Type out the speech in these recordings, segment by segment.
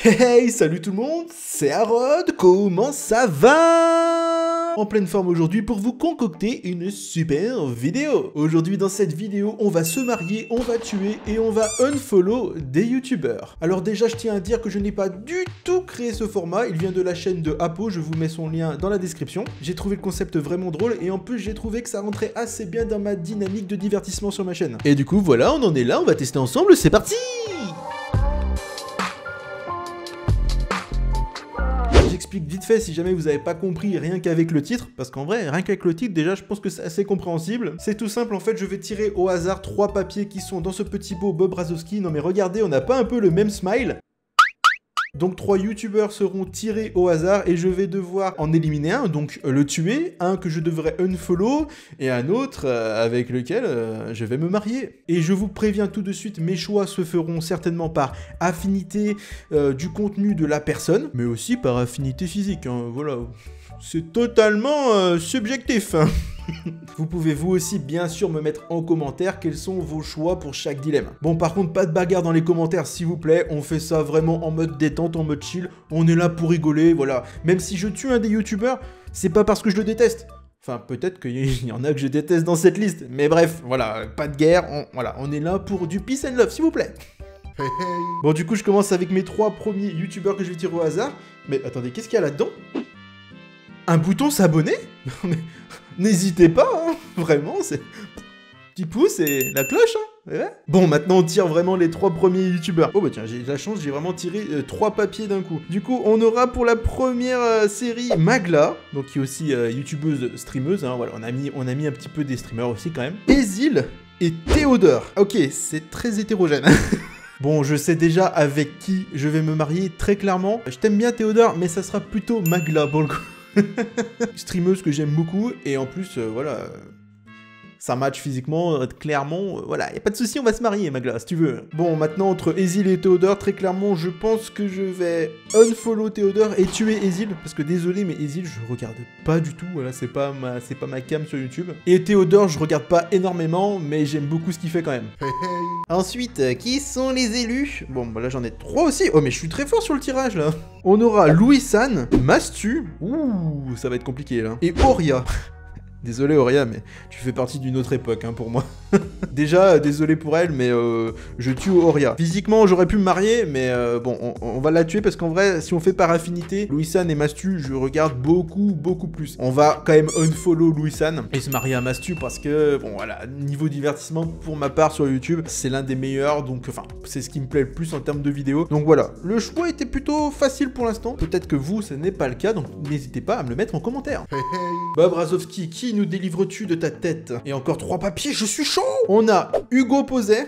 Hey, salut tout le monde, c'est Harold, comment ça va? En pleine forme aujourd'hui pour vous concocter une super vidéo. Aujourd'hui dans cette vidéo, on va se marier, on va tuer et on va unfollow des youtubeurs. Alors déjà, je tiens à dire que je n'ai pas du tout créé ce format, il vient de la chaîne de Apo, je vous mets son lien dans la description. J'ai trouvé le concept vraiment drôle et en plus j'ai trouvé que ça rentrait assez bien dans ma dynamique de divertissement sur ma chaîne. Et du coup voilà, on en est là, on va tester ensemble, c'est parti! J'explique vite fait si jamais vous n'avez pas compris rien qu'avec le titre, parce qu'en vrai, rien qu'avec le titre, déjà, je pense que c'est assez compréhensible. C'est tout simple, en fait, je vais tirer au hasard 3 papiers qui sont dans ce petit pot Bob Razowski. Non mais regardez, on n'a pas un peu le même smile? Donc 3 youtubeurs seront tirés au hasard et je vais devoir en éliminer un, donc le tuer, un que je devrais unfollow et un autre avec lequel je vais me marier. Et je vous préviens tout de suite, mes choix se feront certainement par affinité du contenu de la personne, mais aussi par affinité physique, hein, voilà. C'est totalement subjectif. Vous pouvez vous aussi bien sûr me mettre en commentaire quels sont vos choix pour chaque dilemme. Bon par contre pas de bagarre dans les commentaires s'il vous plaît, on fait ça vraiment en mode détente, en mode chill, on est là pour rigoler, voilà. Même si je tue un des youtubeurs, c'est pas parce que je le déteste. Enfin peut-être qu'il y en a que je déteste dans cette liste, mais bref, voilà, pas de guerre, on est là pour du peace and love s'il vous plaît. Hey, hey. Bon du coup je commence avec mes 3 premiers youtubeurs que je vais tirer au hasard. Mais attendez, qu'est-ce qu'il y a là-dedans? Un bouton s'abonner? N'hésitez pas, hein, vraiment, c'est... Petit pouce et la cloche, hein, ouais. Bon, maintenant on tire vraiment les 3 premiers youtubeurs. Oh bah tiens, j'ai de la chance, j'ai vraiment tiré 3 papiers d'un coup. Du coup, on aura pour la première série Magla, donc qui est aussi youtubeuse, streameuse, hein, voilà, on a mis un petit peu des streamers aussi quand même. Ezil et Théodore. Ok, c'est très hétérogène. Bon, je sais déjà avec qui je vais me marier, très clairement. Je t'aime bien Théodore, mais ça sera plutôt Magla pour le coup. Streameuse que j'aime beaucoup et en plus voilà ça match physiquement clairement, voilà, y a pas de souci, on va se marier Magla si tu veux. Bon maintenant entre Ezil et Théodore, très clairement je pense que je vais unfollow Théodore et tuer Ezil parce que désolé mais Ezil je regarde pas du tout, voilà, c'est pas ma cam sur YouTube. Et Théodore je regarde pas énormément mais j'aime beaucoup ce qu'il fait quand même. Hey, hey. Ensuite, qui sont les élus? Bon, bah là j'en ai 3 aussi. Oh, mais je suis très fort sur le tirage là. On aura Louis-San, Mastu. Ouh, ça va être compliqué là. Et Auria. Désolé Auria, mais tu fais partie d'une autre époque hein, pour moi. Déjà, désolé pour elle, mais je tue Auria. Physiquement, j'aurais pu me marier, mais bon, on va la tuer parce qu'en vrai, si on fait par affinité, Louis-San et Mastu, je regarde beaucoup plus. On va quand même unfollow Louis-San et se marier à Mastu parce que, bon voilà, niveau divertissement, pour ma part sur YouTube, c'est l'un des meilleurs, donc enfin, c'est ce qui me plaît le plus en termes de vidéos. Donc voilà, le choix était plutôt facile pour l'instant. Peut-être que vous, ce n'est pas le cas, donc n'hésitez pas à me le mettre en commentaire. Hey, hey. Bob Razowski, qui nous délivres-tu de ta tête? Et encore 3 papiers, je suis chaud! On a Hugo Poset,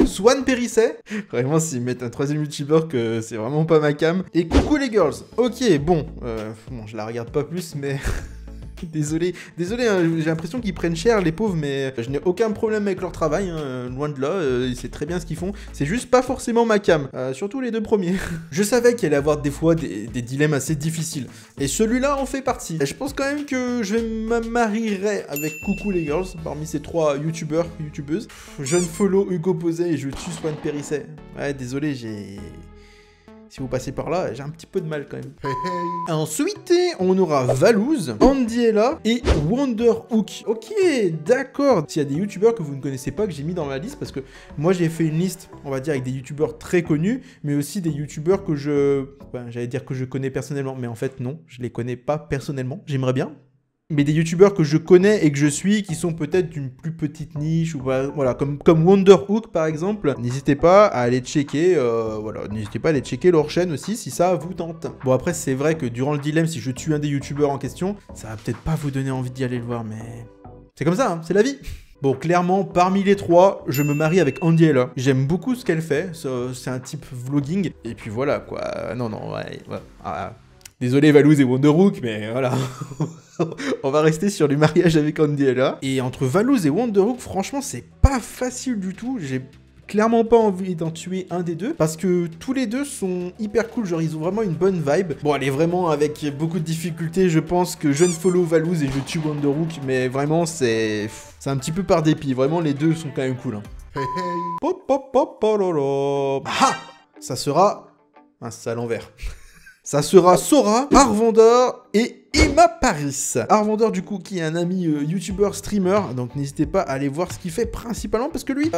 Swan Périsset, vraiment s'ils mettent un 3ème youtubeur que c'est vraiment pas ma cam, et coucou les girls. Ok, bon, je la regarde pas plus, mais... Désolé, hein, j'ai l'impression qu'ils prennent cher les pauvres, mais je n'ai aucun problème avec leur travail, hein, loin de là, c'est très bien ce qu'ils font, c'est juste pas forcément ma cam, surtout les 2 premiers. Je savais qu'il allait avoir des fois des dilemmes assez difficiles, et celui-là en fait partie. Et je pense quand même que je me marierai avec Coucou les Girls, parmi ces 3 youtubeurs, youtubeuses. Je ne follow Hugo Poset et je tue Swan Périsset. Ouais, désolé, si vous passez par là, j'ai un petit peu de mal quand même. Hey, hey. Ensuite, on aura Valouz, Andiella et Wonderhook. Ok, d'accord. S'il y a des youtubeurs que vous ne connaissez pas, que j'ai mis dans ma liste, parce que moi j'ai fait une liste, on va dire, avec des youtubeurs très connus, mais aussi des youtubeurs que j'allais dire que je connais personnellement, mais en fait non, je les connais pas personnellement. J'aimerais bien. Mais des youtubeurs que je connais et que je suis, qui sont peut-être d'une plus petite niche, ou voilà, comme Wonderhook par exemple, n'hésitez pas à aller checker, voilà, n'hésitez pas à aller checker leur chaîne aussi si ça vous tente. Bon après c'est vrai que durant le dilemme, si je tue un des youtubeurs en question, ça va peut-être pas vous donner envie d'y aller le voir, mais c'est comme ça, hein, c'est la vie. Bon, clairement, parmi les 3, je me marie avec Andiella. J'aime beaucoup ce qu'elle fait, c'est un type vlogging, et puis voilà quoi, non, ouais. Désolé Valouz et Wonderhook, mais voilà. On va rester sur du mariage avec Andiella. Et entre Valouz et Wonderhook, franchement, c'est pas facile du tout. J'ai clairement pas envie d'en tuer un des deux, parce que tous les deux sont hyper cool, genre ils ont vraiment une bonne vibe. Bon, elle est vraiment avec beaucoup de difficultés, je pense que je ne follow Valouz et je tue Wonderhook, mais vraiment c'est un petit peu par dépit. Vraiment, les deux sont quand même cool. Hein. Hey, hey. Pop, pop, pop, pop, ah! ça sera... Ah, c'est à l'envers. Ça sera Sora, Arvandor et Emma Paris. Arvandor, du coup, qui est un ami youtubeur, streamer, donc n'hésitez pas à aller voir ce qu'il fait principalement, parce que lui,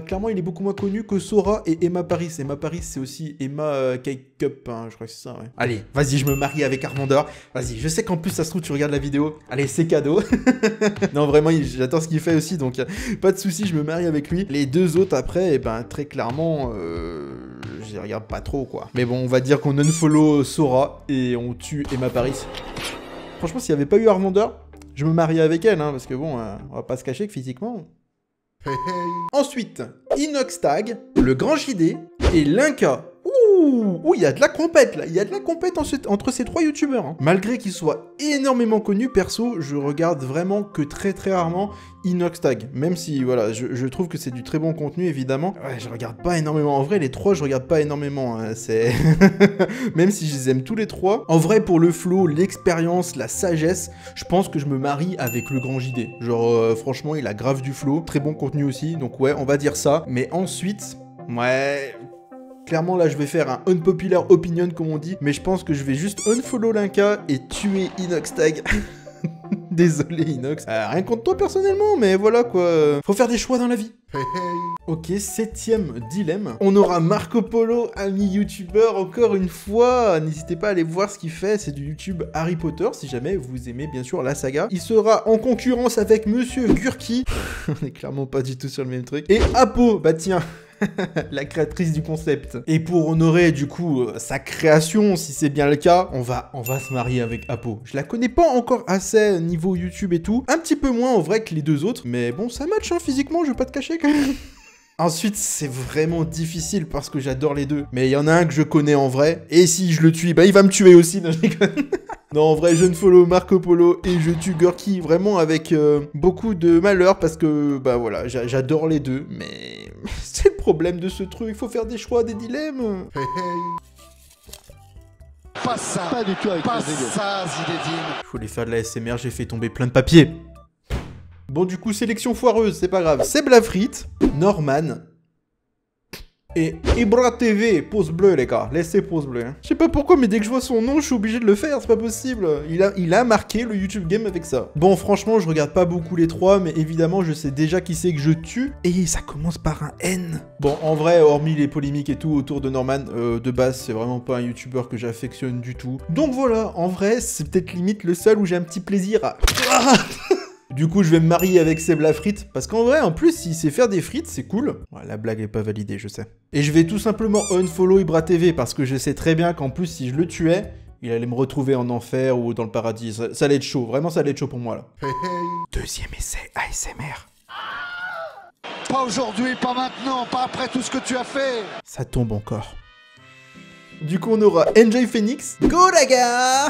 clairement, il est beaucoup moins connu que Sora et Emma Paris. Emma Paris, c'est aussi Emma Cake Cup, hein, je crois que c'est ça, ouais. Allez, vas-y, je me marie avec Arvandor. Vas-y, je sais qu'en plus, ça se trouve, tu regardes la vidéo. Allez, c'est cadeau. Non, vraiment, j'adore ce qu'il fait aussi, donc pas de soucis, je me marie avec lui. Les deux autres, après, très clairement, je les regarde pas trop, quoi. Mais bon, on va dire qu'on unfollow Sora et on tue Emma Paris. Franchement, s'il n'y avait pas eu Arvandor, je me mariais avec elle, hein, parce que bon, on va pas se cacher que physiquement... Hey, hey. Ensuite, Inoxtag, le Grand JD et Linka. Ouh, il y a de la compète là, il y a de la compète entre ces trois youtubeurs. Hein. Malgré qu'ils soient énormément connus, perso, je regarde vraiment que très rarement Inoxtag. Même si, voilà, je trouve que c'est du très bon contenu, évidemment. Ouais, je regarde pas énormément. En vrai, les trois, je regarde pas énormément. Hein. C'est... Même si je les aime tous les trois. En vrai, pour le flow, l'expérience, la sagesse, je pense que je me marie avec le Grand JD. Genre, franchement, il a grave du flow. Très bon contenu aussi. Donc ouais, on va dire ça. Mais ensuite, ouais... Clairement, là, je vais faire un unpopular opinion, comme on dit, mais je pense que je vais juste unfollow Linka et tuer Inoxtag. Désolé, Inox. Rien contre toi, personnellement, mais voilà, quoi. Faut faire des choix dans la vie. Hey, hey. Ok, 7ème dilemme. On aura Marco Polo, ami youtubeur, encore une fois. N'hésitez pas à aller voir ce qu'il fait. C'est du YouTube Harry Potter, si jamais vous aimez, bien sûr, la saga. Il sera en concurrence avec Monsieur Gurki. On est clairement pas du tout sur le même truc. Et Apo, bah tiens... la créatrice du concept. Et pour honorer du coup sa création, si c'est bien le cas, on va se marier avec Apo. Je la connais pas encore assez niveau YouTube et tout. Un petit peu moins en vrai que les deux autres. Mais bon, ça match hein, physiquement, je vais pas te cacher quand même. Ensuite, c'est vraiment difficile parce que j'adore les deux. Mais il y en a un que je connais en vrai. Et si je le tue, bah il va me tuer aussi. Non, je déconne. Non, en vrai, je ne follow Marco Polo et je tue Gurki vraiment avec beaucoup de malheur parce que, bah voilà, j'adore les deux. Mais c'est le problème de ce truc. Il faut faire des choix, des dilemmes. Hey, hey. Pas ça. Pas du tout avec pas ça, Zinedine. Je voulais faire de la SMR, j'ai fait tomber plein de papiers. Bon, du coup, sélection foireuse, c'est pas grave. C'est Blafrit, Norman et Ibra TV. Pouce bleu, les gars. Laissez pouce bleu. Hein. Je sais pas pourquoi, mais dès que je vois son nom, je suis obligé de le faire. C'est pas possible. Il a marqué le YouTube Game avec ça. Bon, franchement, je regarde pas beaucoup les trois, mais évidemment, je sais déjà qui c'est que je tue. Et ça commence par un N. Bon, en vrai, hormis les polémiques et tout autour de Norman, de base, c'est vraiment pas un YouTuber que j'affectionne du tout. Donc voilà, en vrai, c'est peut-être limite le seul où j'ai un petit plaisir à... Du coup, je vais me marier avec Seb la frite, parce qu'en vrai, en plus, s'il sait faire des frites, c'est cool. Ouais, la blague est pas validée, je sais. Et je vais tout simplement unfollow Ibra TV, parce que je sais très bien qu'en plus, si je le tuais, il allait me retrouver en enfer ou dans le paradis. Ça allait être chaud, vraiment, ça allait être chaud pour moi, là. Hey, hey. Deuxième essai ASMR. Pas aujourd'hui, pas maintenant, pas après tout ce que tu as fait. Ça tombe encore. Du coup, on aura Enjoy Phoenix, Godaga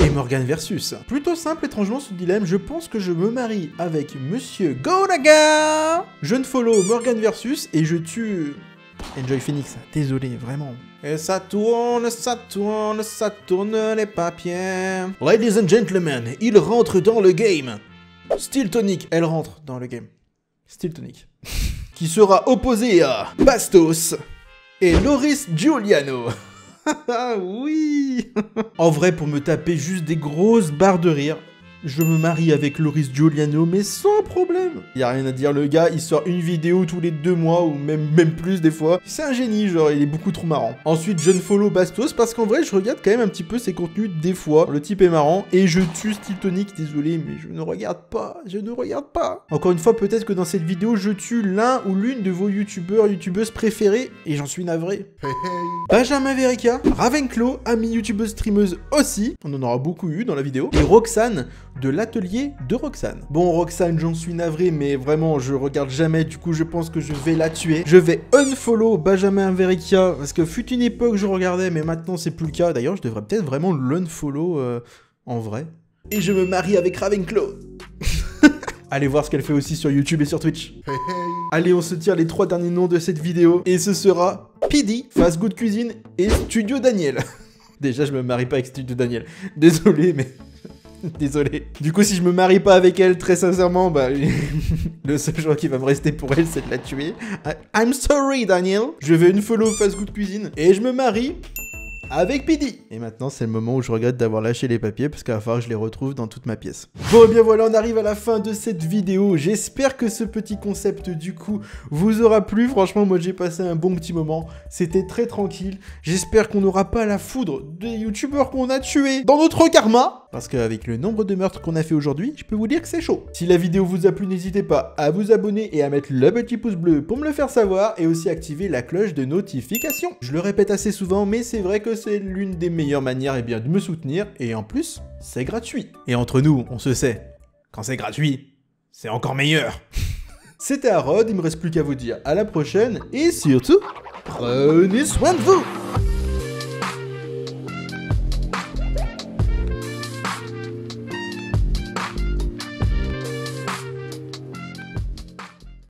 et Morgan versus. Plutôt simple, étrangement, ce dilemme. Je pense que je me marie avec Monsieur Godaga. Je ne follow Morgan versus et je tue Enjoy Phoenix. Désolé, vraiment. Et ça tourne, ça tourne, ça tourne les papiers. Ladies and gentlemen, il rentre dans le game. Steel Tonic, elle rentre dans le game. Steel Tonic. Qui sera opposé à Bastos et Loris Giuliano. Ah oui. En vrai, pour me taper juste des grosses barres de rire, je me marie avec Loris Giuliano, mais sans problème. Y a rien à dire, le gars, il sort une vidéo tous les 2 mois, ou même plus des fois. C'est un génie, genre, il est beaucoup trop marrant. Ensuite, je ne follow Bastos, parce qu'en vrai, je regarde quand même un petit peu ses contenus des fois. Le type est marrant, et je tue Steel Tonic, désolé, mais je ne regarde pas, Encore une fois, peut-être que dans cette vidéo, je tue l'un ou l'une de vos youtubeuses préférés, et j'en suis navré. Hey, hey. Benjamin Verica, Ravenclaw, amie youtubeuse streameuse aussi, on en aura beaucoup eu dans la vidéo, et Roxane, de l'atelier de Roxane. Bon, Roxane, j'en suis navré, mais vraiment, je regarde jamais, du coup, je pense que je vais la tuer. Je vais unfollow Benjamin Verica, parce que fut une époque, je regardais, mais maintenant, c'est plus le cas. D'ailleurs, je devrais peut-être vraiment l'unfollow en vrai. Et je me marie avec Ravenclaw. Allez voir ce qu'elle fait aussi sur YouTube et sur Twitch. Hey, hey. Allez, on se tire les 3 derniers noms de cette vidéo, et ce sera PD, Fast Good Cuisine et Studio Daniel. Déjà, je me marie pas avec Studio Daniel. Désolé, mais... Désolé. Du coup, si je me marie pas avec elle, très sincèrement, bah, le seul choix qui va me rester pour elle, c'est de la tuer. I'm sorry, Daniel. Je vais une follow Fast Good Cuisine et je me marie avec Pidi. Et maintenant, c'est le moment où je regrette d'avoir lâché les papiers parce qu'il va falloir que je les retrouve dans toute ma pièce. Bon, et bien voilà, on arrive à la fin de cette vidéo. J'espère que ce petit concept, du coup, vous aura plu. Franchement, moi, j'ai passé un bon petit moment. C'était très tranquille. J'espère qu'on n'aura pas la foudre des youtubeurs qu'on a tués dans notre karma. Parce qu'avec le nombre de meurtres qu'on a fait aujourd'hui, je peux vous dire que c'est chaud. Si la vidéo vous a plu, n'hésitez pas à vous abonner et à mettre le petit pouce bleu pour me le faire savoir. Et aussi activer la cloche de notification. Je le répète assez souvent, mais c'est vrai que c'est l'une des meilleures manières de me soutenir, et en plus, c'est gratuit. Et entre nous, on se sait, quand c'est gratuit, c'est encore meilleur. C'était Harold, il me reste plus qu'à vous dire à la prochaine, et surtout, prenez soin de vous.